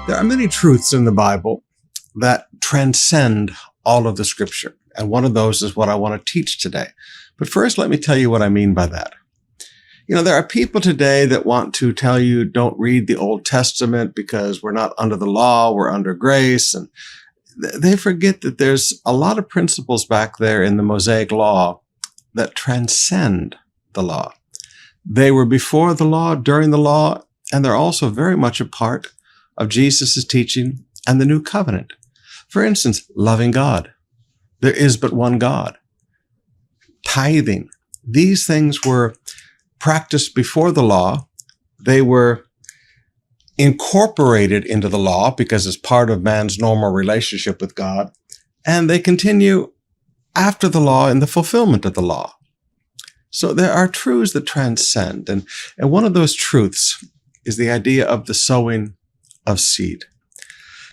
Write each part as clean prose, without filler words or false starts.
There are many truths in the Bible that transcend all of the scripture. And one of those is what I want to teach today. But first, let me tell you what I mean by that. You know, there are people today that want to tell you don't read the Old Testament because we're not under the law, we're under grace. And they forget that there's a lot of principles back there in the Mosaic law that transcend the law. They were before the law, during the law, and they're also very much a part of Jesus' teaching and the new covenant. For instance, loving God. There is but one God. Tithing. These things were practiced before the law. They were incorporated into the law because it's part of man's normal relationship with God. And they continue after the law in the fulfillment of the law. So there are truths that transcend. And one of those truths is the idea of the sowing of seed.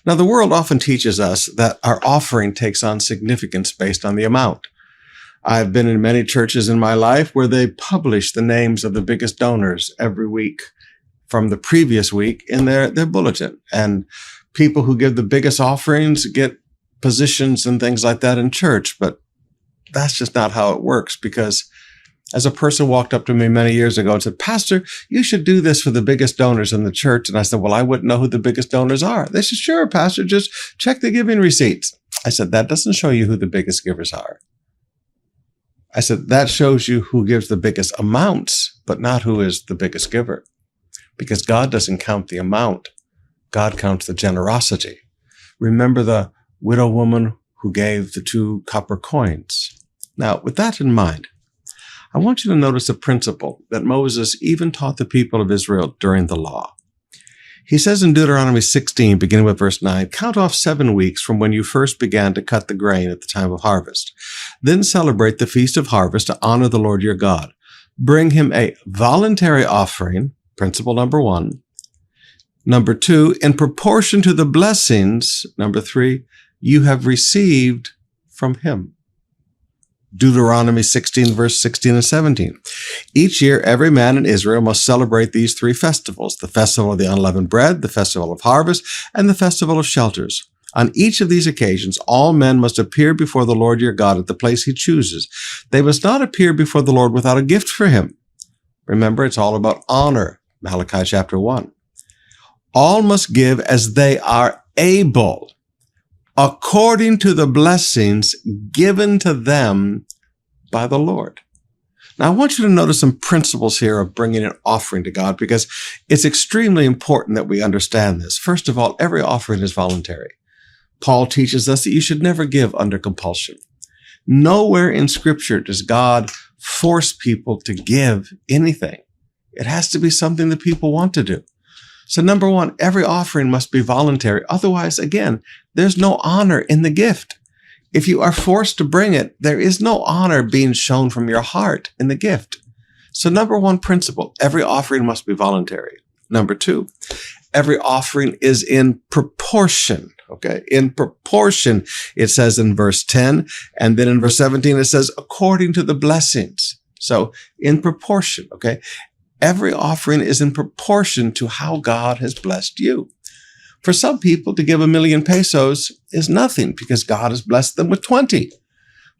Now, the world often teaches us that our offering takes on significance based on the amount. I've been in many churches in my life where they publish the names of the biggest donors every week from the previous week in their bulletin. And people who give the biggest offerings get positions and things like that in church. But that's just not how it works, because as a person walked up to me many years ago and said, "Pastor, you should do this for the biggest donors in the church." And I said, "Well, I wouldn't know who the biggest donors are." They said, "Sure, Pastor, just check the giving receipts." I said, "That doesn't show you who the biggest givers are." I said, "That shows you who gives the biggest amounts, but not who is the biggest giver. Because God doesn't count the amount. God counts the generosity." Remember the widow woman who gave the 2 copper coins. Now, with that in mind, I want you to notice a principle that Moses even taught the people of Israel during the law. He says in Deuteronomy 16, beginning with verse 9, "Count off 7 weeks from when you first began to cut the grain at the time of harvest. Then celebrate the feast of harvest to honor the Lord your God. Bring him a voluntary offering," principle number 1. Number 2, in proportion to the blessings, number 3, you have received from him. Deuteronomy 16, verse 16 and 17. "Each year, every man in Israel must celebrate these 3 festivals, the festival of the unleavened bread, the festival of harvest, and the festival of shelters. On each of these occasions, all men must appear before the Lord your God at the place he chooses. They must not appear before the Lord without a gift for him." Remember, it's all about honor, Malachi chapter 1. "All must give as they are able, according to the blessings given to them by the Lord." Now, I want you to notice some principles here of bringing an offering to God, because it's extremely important that we understand this. First of all, every offering is voluntary. Paul teaches us that you should never give under compulsion. Nowhere in Scripture does God force people to give anything. It has to be something that people want to do. So number 1, every offering must be voluntary. Otherwise, again, there's no honor in the gift. If you are forced to bring it, there is no honor being shown from your heart in the gift. So number 1 principle, every offering must be voluntary. Number 2, every offering is in proportion. Okay, in proportion, it says in verse 10, and then in verse 17, it says, according to the blessings. So in proportion, okay? Every offering is in proportion to how God has blessed you. For some people, to give 1,000,000 pesos is nothing because God has blessed them with 20.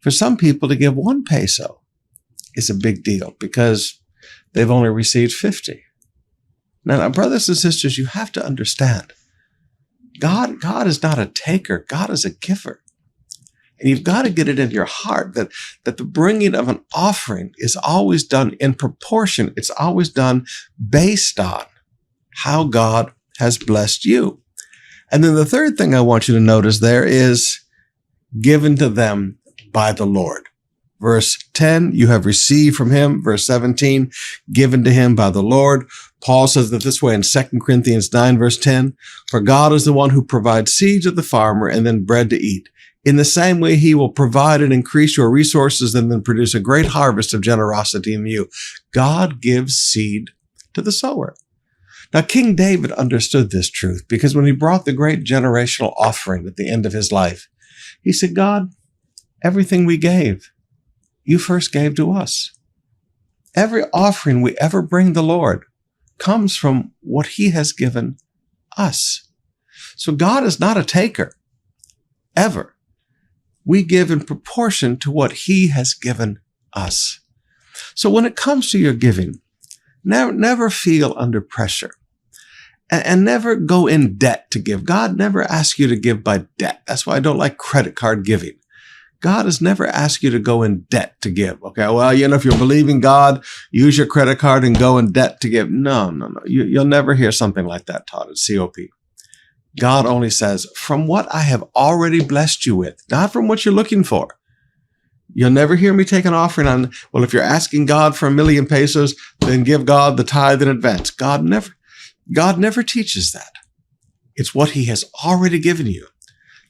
For some people, to give 1 peso is a big deal because they've only received 50. Now, brothers and sisters, you have to understand, God is not a taker. God is a giver. And you've got to get it into your heart that the bringing of an offering is always done in proportion. It's always done based on how God has blessed you. And then the third thing I want you to notice there is given to them by the Lord. Verse 10, you have received from him. Verse 17, given to him by the Lord. Paul says that this way in 2 Corinthians 9, verse 10, "For God is the one who provides seed to the farmer and then bread to eat. In the same way, he will provide and increase your resources and then produce a great harvest of generosity in you." God gives seed to the sower. Now, King David understood this truth because when he brought the great generational offering at the end of his life, he said, "God, everything we gave, you first gave to us. Every offering we ever bring the Lord comes from what he has given us." So God is not a taker, ever. We give in proportion to what he has given us. So when it comes to your giving, never feel under pressure and never go in debt to give. God never asks you to give by debt. That's why I don't like credit card giving. God has never asked you to go in debt to give. Okay, well, if you're believing God, use your credit card and go in debt to give. No. You'll never hear something like that taught at COP. God only says, from what I have already blessed you with, not from what you're looking for. You'll never hear me take an offering on, well, if you're asking God for 1,000,000 pesos, then give God the tithe in advance. God never teaches that. It's what he has already given you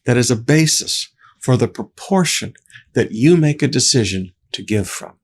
that is a basis for the proportion that you make a decision to give from.